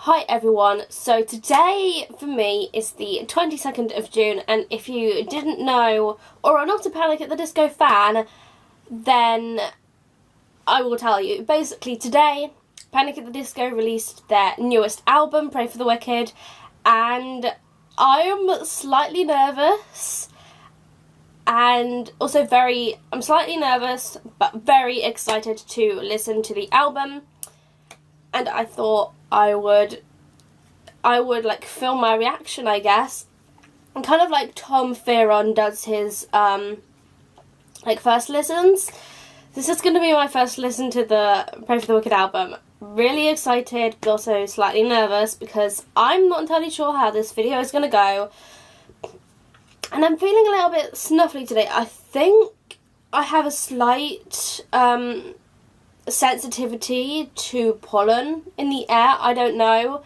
Hi everyone, so today for me is the 22nd of June, and if you didn't know or are not a Panic at the Disco fan, then I will tell you. Basically today, Panic at the Disco released their newest album, Pray for the Wicked, and I am slightly nervous and also I'm slightly nervous but very excited to listen to the album. And I thought I would like film my reaction, I guess. And kind of like Tom Fearon does his like first listens. This is going to be my first listen to the Pray for the Wicked album. Really excited, but also slightly nervous because I'm not entirely sure how this video is going to go. And I'm feeling a little bit snuffly today. I think I have a slight sensitivity to pollen in the air. I don't know,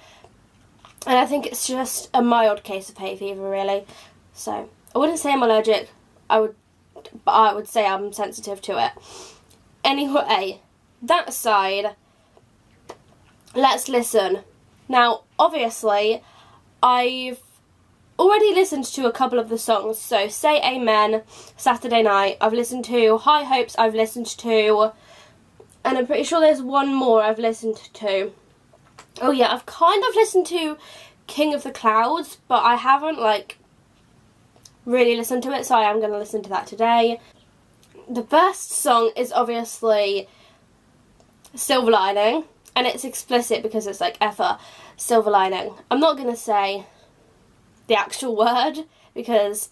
and I think it's just a mild case of hay fever, really. So I wouldn't say I'm allergic, but I would say I'm sensitive to it. Anyway, that aside, let's listen. Now obviously I've already listened to a couple of the songs, so Say Amen, Saturday Night, I've listened to, High Hopes I've listened to, and I'm pretty sure there's one more I've listened to. Oh yeah, I've kind of listened to King of the Clouds, but I haven't like really listened to it, so I am going to listen to that today. The first song is obviously Silver Lining, and it's explicit because it's like Effa, Silver Lining. I'm not going to say the actual word because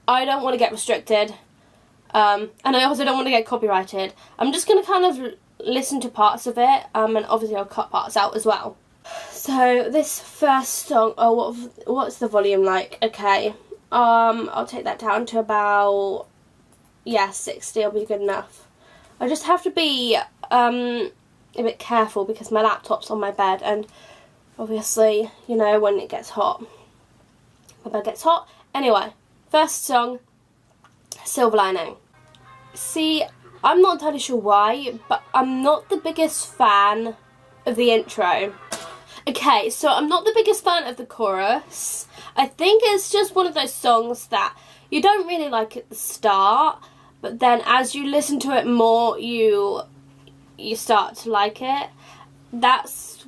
I don't want to get restricted. And I also don't want to get copyrighted. I'm just going to kind of listen to parts of it, and obviously I'll cut parts out as well. So this first song, what's the volume like? Okay, I'll take that down to about, 60 will be good enough. I just have to be a bit careful because my laptop's on my bed, and obviously, you know, when it gets hot, my bed gets hot. Anyway, first song, Silver Lining. See, I'm not entirely sure why, but I'm not the biggest fan of the intro. Okay, so I'm not the biggest fan of the chorus. I think it's just one of those songs that you don't really like at the start, but then as you listen to it more, you start to like it. This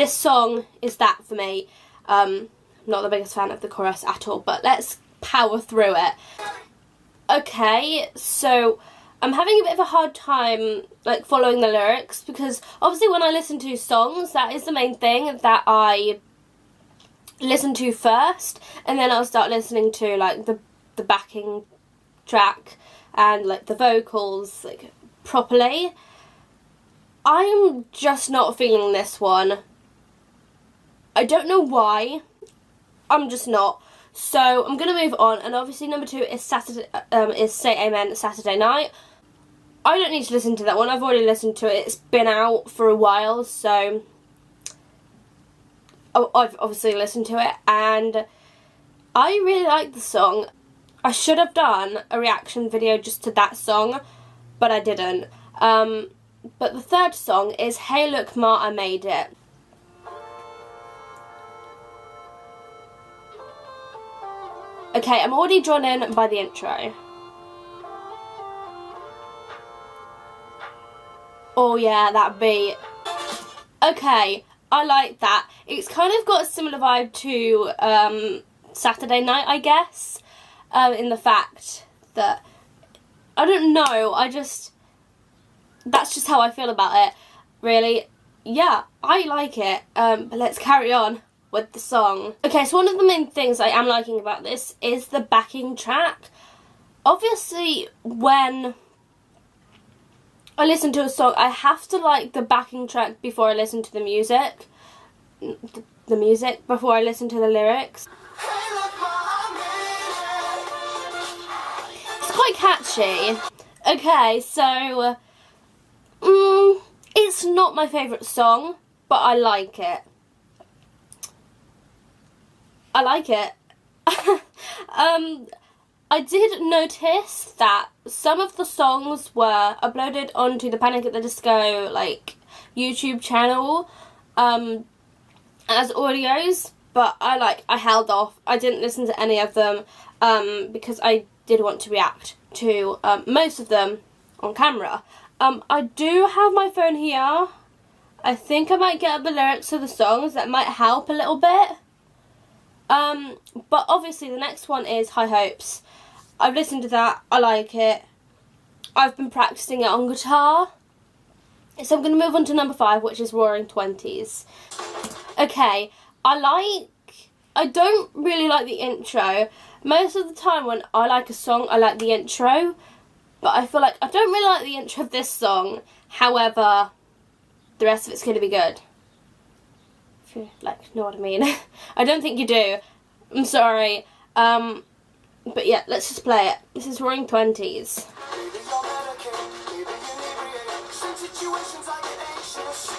song is that for me. I'm not the biggest fan of the chorus at all, but let's power through it. Okay, so I'm having a bit of a hard time like following the lyrics because obviously when I listen to songs, that is the main thing that I listen to first, and then I'll start listening to like the backing track and like the vocals like properly. I'm just not feeling this one. I don't know why. I'm just not. So I'm gonna move on, and obviously number 2 is Say Amen, Saturday Night. I don't need to listen to that one. I've already listened to it. It's been out for a while, so I've obviously listened to it, and I really like the song. I should have done a reaction video just to that song, but I didn't. But the third song is Hey Look Ma, I Made It. Okay, I'm already drawn in by the intro. Oh yeah, that beat. Okay, I like that. It's kind of got a similar vibe to Saturday Night, I guess, in the fact that, I don't know, that's just how I feel about it, really. Yeah, I like it, but let's carry on with the song. Okay, so one of the main things I am liking about this is the backing track. Obviously, when I listen to a song, I have to like the backing track before I listen to the music. The music before I listen to the lyrics. It's quite catchy. Okay, so it's not my favourite song, but I like it. I like it. I did notice that some of the songs were uploaded onto the Panic at the Disco like YouTube channel as audios, but I held off. I didn't listen to any of them because I did want to react to most of them on camera. I do have my phone here. I think I might get up the lyrics of the songs. That might help a little bit. But obviously the next one is High Hopes. I've listened to that. I like it. I've been practicing it on guitar. So I'm going to move on to number 5, which is Roaring Twenties. Okay, I don't really like the intro. Most of the time when I like a song, I like the intro. But I feel like I don't really like the intro of this song. However, the rest of it's going to be good. If you know what I mean. I don't think you do. I'm sorry. But yeah, let's just play it. This is Roaring Twenties.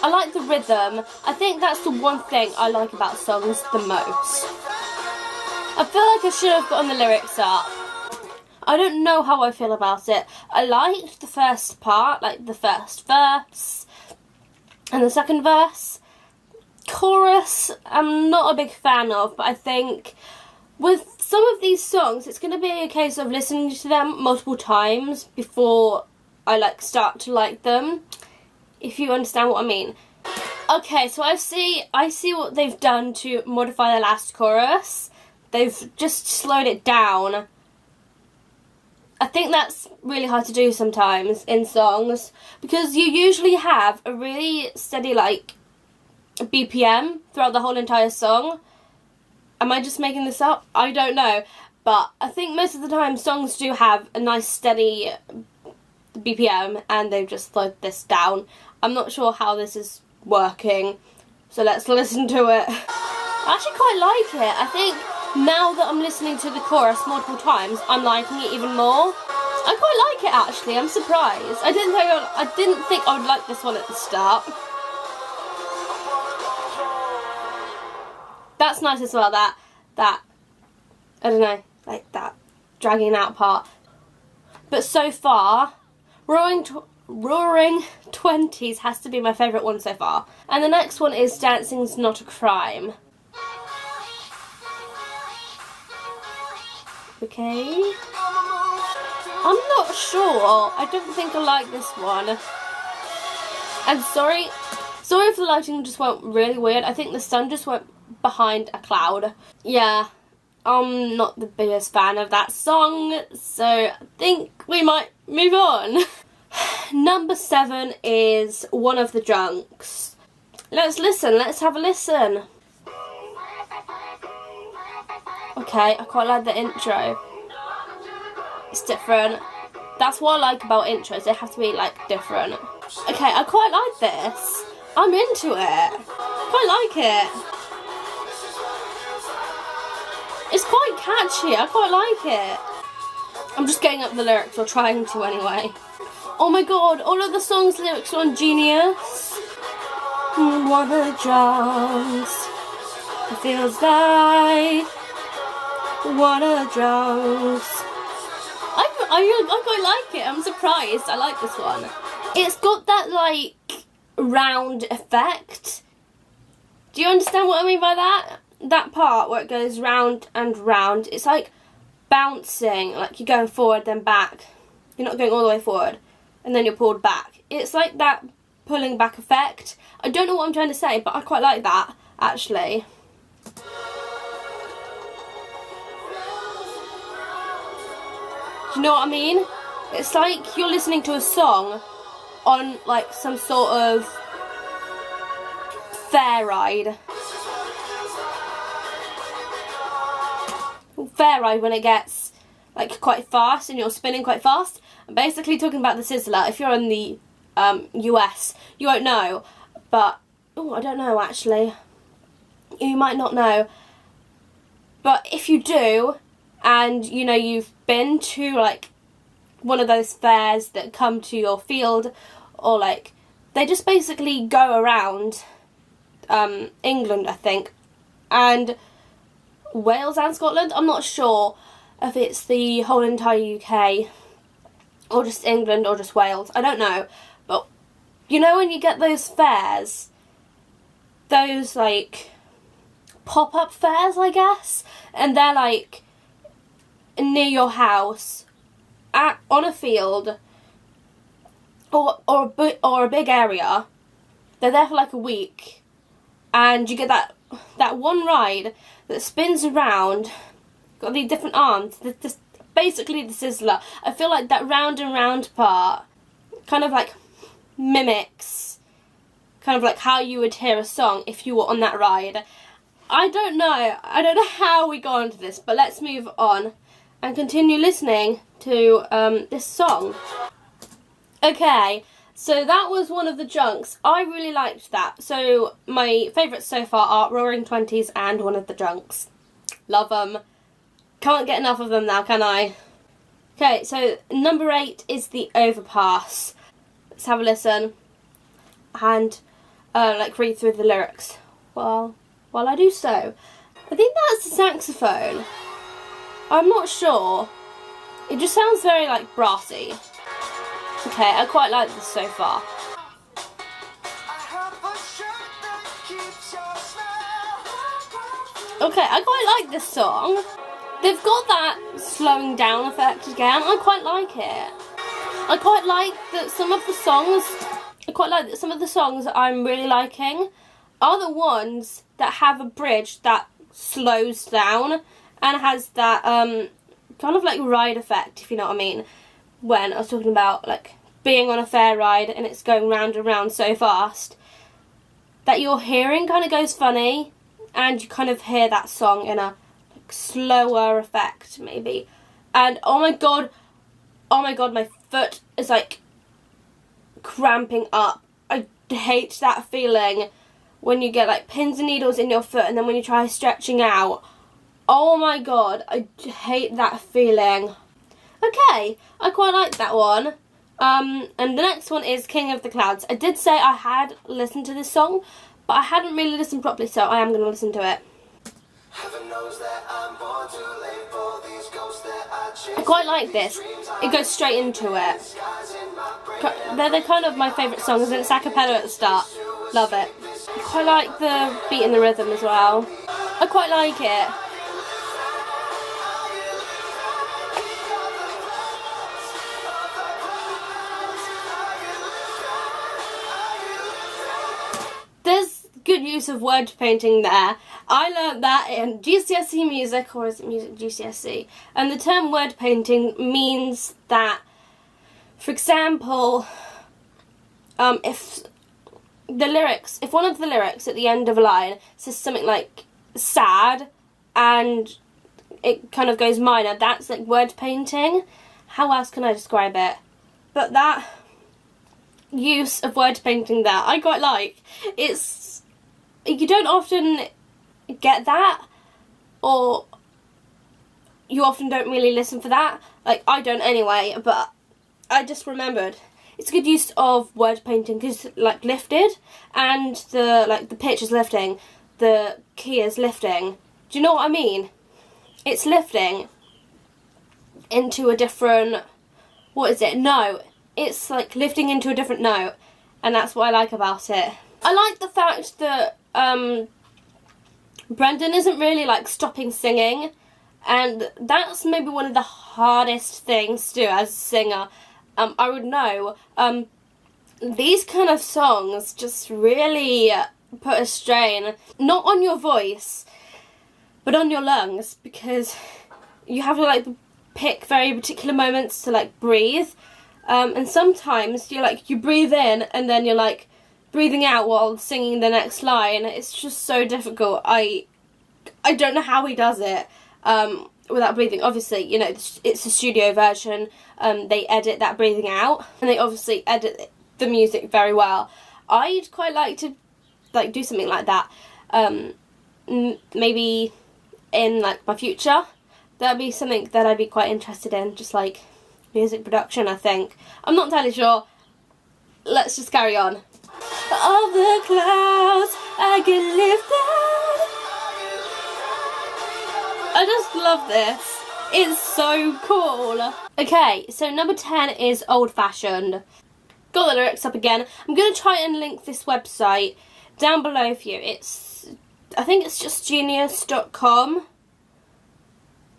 I like the rhythm. I think that's the one thing I like about songs the most. I feel like I should have gotten the lyrics up. I don't know how I feel about it. I liked the first part, like the first verse and the second verse. Chorus, I'm not a big fan of, but I think with some of these songs, it's going to be a case of listening to them multiple times before I start to like them, if you understand what I mean. Okay, so I see what they've done to modify the last chorus. They've just slowed it down. I think that's really hard to do sometimes in songs, because you usually have a really steady BPM throughout the whole entire song. Am I just making this up? I don't know, but I think most of the time songs do have a nice steady BPM and they've just slowed this down. I'm not sure how this is working, so let's listen to it. I actually quite like it. I think now that I'm listening to the chorus multiple times, I'm liking it even more. I quite like it actually. I'm surprised. I didn't think I would like this one at the start. That's nice as well. That I don't know, that dragging out part. But so far, Roaring Twenties has to be my favourite one so far. And the next one is Dancing's Not a Crime. Okay. I'm not sure. I don't think I like this one. I'm sorry if the lighting just went really weird. I think the sun just went behind a cloud. Yeah, I'm not the biggest fan of that song, so I think we might move on. Number 7 is One of the Drunks. Let's listen, let's have a listen. Okay, I quite like the intro. It's different. That's what I like about intros, they have to be different. Okay, I quite like this. I'm into it. Quite like it. It's quite catchy, I quite like it. I'm just getting up the lyrics, or trying to anyway. Oh my god, all of the song's lyrics are on Genius. One of the drunks. It feels like one of the drunks. I quite like it, I'm surprised. I like this one. It's got that round effect. Do you understand what I mean by that? That part where it goes round and round, it's like bouncing, you're going forward then back. You're not going all the way forward and then you're pulled back. It's like that pulling back effect. I don't know what I'm trying to say, but I quite like that actually. Do you know what I mean? It's like you're listening to a song on some sort of fair ride. Fair ride when it gets quite fast and you're spinning quite fast. I'm basically talking about the Sizzler. If you're in the US, you won't know, but I don't know actually. You might not know, but if you do, and you've been to one of those fairs that come to your field, or they just basically go around England, I think, and Wales and Scotland. I'm not sure if it's the whole entire UK or just England or just Wales. I don't know, but You know when you get those fairs, those like pop-up fairs, I guess, and they're like near your house, on a field, or a big area. They're there for like a week, and you get that one ride that spins around, got these different arms. Basically the Sizzler. I feel like that round and round part kind of like mimics kind of like how you would hear a song if you were on that ride. I don't know how we got onto this, but let's move on and continue listening to this song. Okay, so that was One of the Junks. I really liked that. So my favourites so far are Roaring Twenties and One of the Junks. Love them. Can't get enough of them now, can I? Okay, so number 8 is The Overpass. Let's have a listen and like read through the lyrics while I do so. I think that's the saxophone. I'm not sure. It just sounds very like brassy. Okay, I quite like this so far. Okay, I quite like this song. They've got that slowing down effect again. I quite like it. I quite like that some of the songs that I'm really liking are the ones that have a bridge that slows down and has that kind of like ride effect, if you know what I mean. When I was talking about like being on a fair ride and it's going round and round so fast that your hearing kind of goes funny and you kind of hear that song in a slower effect maybe. And oh my god, my foot is like cramping up. I hate that feeling when you get like pins and needles in your foot and then when you try stretching out. Oh my god, I hate that feeling. Okay, I quite like that one. And the next one is King of the Clouds. I did say I had listened to this song, but I hadn't really listened properly, so I am going to listen to it. I quite like this. It goes straight into it. They're kind of my favourite songs, and it's a cappella at the start. Love it. I quite like the beat and the rhythm as well. I quite like it. There's good use of word painting there. I learnt that in GCSE music, or is it music GCSE? And the term word painting means that, for example, if one of the lyrics at the end of a line says something like sad and it kind of goes minor, that's like word painting. How else can I describe it? But that use of word painting there, I quite like. You don't often get that, or you often don't really listen for that. Like, I don't anyway, but I just remembered. It's a good use of word painting because like lifted and the pitch is lifting, the key is lifting. Do you know what I mean? It's lifting into a different, what is it? Note. It's like lifting into a different note, and that's what I like about it. I like the fact that Brendan isn't really like stopping singing, and that's maybe one of the hardest things to do as a singer. I would know. These kind of songs just really put a strain, not on your voice, but on your lungs, because you have to like pick very particular moments to like breathe. And sometimes you breathe in and then you're like breathing out while singing the next line. It's just so difficult. I don't know how he does it without breathing. Obviously, you know, it's a studio version. They edit that breathing out, and they obviously edit the music very well. I'd quite like to like do something like that. Maybe in like my future, that'd be something that I'd be quite interested in. Just like music production, I think. I'm not entirely sure. Let's just carry on. Of the clouds I get lifted. I just love this. It's so cool. Okay, so number 10 is Old Fashioned. got the lyrics up again. I'm going to try and link this website down below for you. I think it's just genius.com.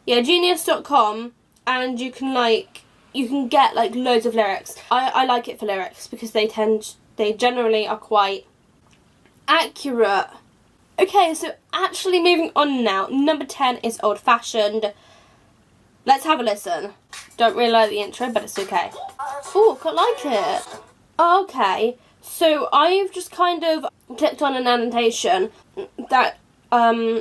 Yeah, genius.com, and you can get like loads of lyrics. I like it for lyrics because they generally are quite accurate. Okay, so actually moving on now. Number 10 is Old Fashioned. Let's have a listen. Don't really like the intro, but it's okay. Oh, quite like it. Okay, so I've just kind of clicked on an annotation that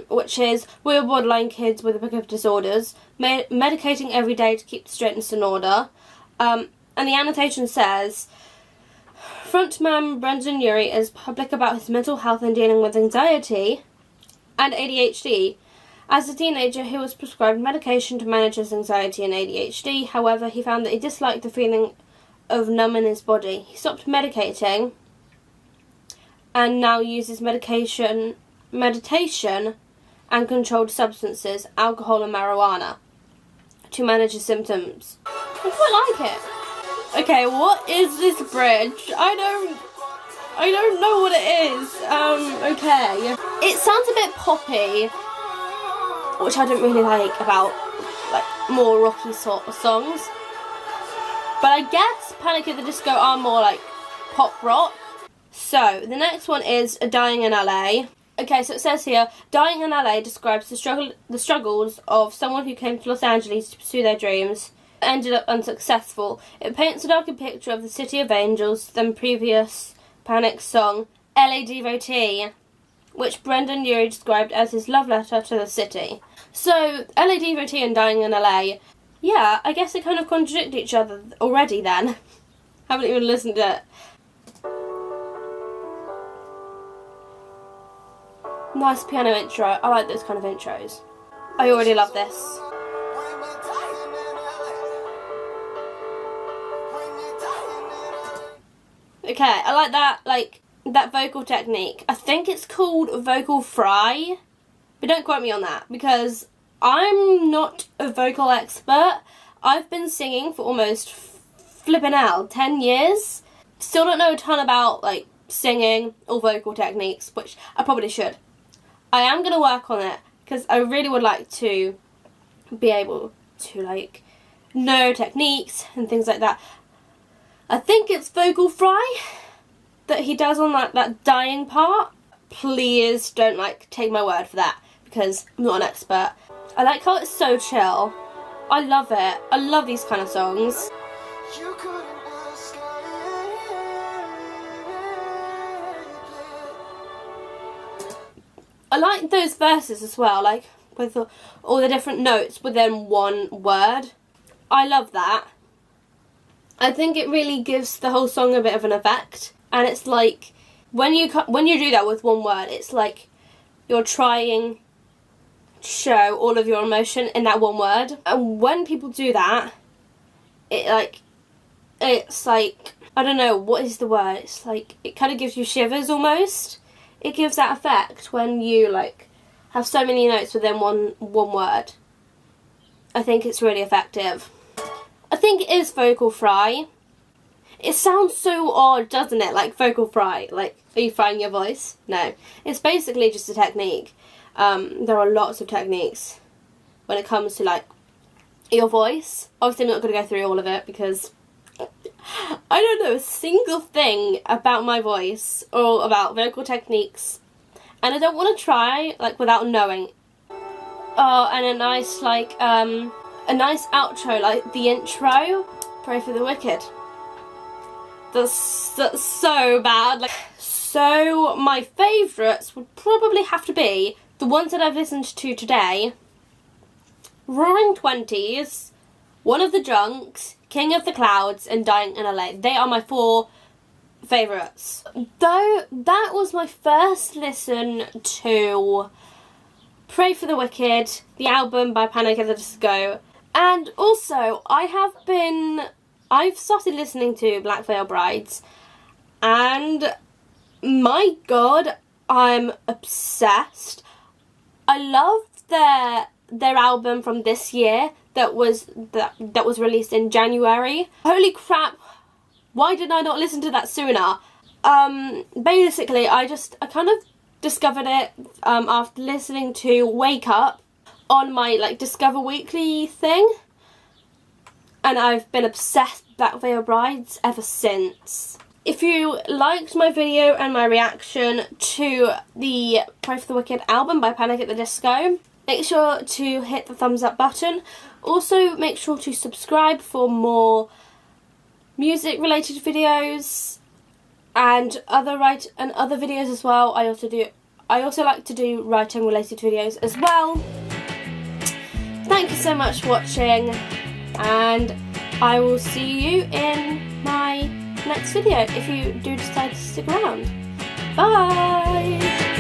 which is, we're borderline kids with a book of disorders, medicating every day to keep the straightness in order. And the annotation says, frontman Brendon Urie is public about his mental health and dealing with anxiety and ADHD. As a teenager, he was prescribed medication to manage his anxiety and ADHD. However, he found that he disliked the feeling of numb in his body. He stopped medicating and now uses meditation and controlled substances, alcohol and marijuana, to manage his symptoms. I quite like it. Okay, what is this bridge? I don't know what it is. Okay. It sounds a bit poppy, which I don't really like about like more rocky sort of songs. But I guess Panic at the Disco are more like pop rock. So the next one is Dying in LA. Okay, so it says here, Dying in LA describes the struggles of someone who came to Los Angeles to pursue their dreams, ended up unsuccessful. It paints a darker picture of the City of Angels than previous Panic song, LA Devotee, which Brendon Urie described as his love letter to the city. So, LA Devotee and Dying in LA, yeah, I guess they kind of contradict each other already then. Haven't even listened to it. Nice piano intro. I like those kind of intros. I already love this. Okay, I like that vocal technique. I think it's called vocal fry, but don't quote me on that because I'm not a vocal expert. I've been singing for almost flipping out 10 years. Still don't know a ton about like singing or vocal techniques, which I probably should. I am going to work on it because I really would like to be able to like know techniques and things like that. I think it's vocal fry that he does on that dying part. Please don't like take my word for that because I'm not an expert. I like how it's so chill. I love it. I love these kind of songs. I like those verses as well, like with all the different notes within one word. I love that. I think it really gives the whole song a bit of an effect, and it's like when you do that with one word, it's like you're trying to show all of your emotion in that one word. And when people do that, it's like I don't know what is the word. It's like it kind of gives you shivers almost. It gives that effect when you like have so many notes within one word. I think it's really effective. I think it is vocal fry. It sounds so odd, doesn't it? Like vocal fry. Like, are you frying your voice? No. It's basically just a technique. There are lots of techniques when it comes to like your voice. Obviously I'm not going to go through all of it because I don't know a single thing about my voice or about vocal techniques, and I don't want to try like without knowing. Oh, and a nice outro, like the intro, Pray for the Wicked. That's so bad. Like, so my favourites would probably have to be the ones that I've listened to today: Roaring Twenties, One of the Drunks, King of the Clouds, and Dying in LA. They are my 4 favourites. Though that was my first listen to Pray for the Wicked, the album by Panic at the Disco. And also, I've started listening to Black Veil Brides, and my god, I'm obsessed. I love their album from this year that was released in January. Holy crap, Why did I not listen to that sooner? Basically, I kind of discovered it after listening to Wake Up on my like Discover Weekly thing, and I've been obsessed with Black Veil Brides ever since. If you liked my video and my reaction to the Pray for the Wicked album by Panic at the Disco, make sure to hit the thumbs up button. Also, make sure to subscribe for more music related videos and other videos as well. I also like to do writing related videos as well. Thank you so much for watching, and I will see you in my next video if you do decide to stick around. Bye!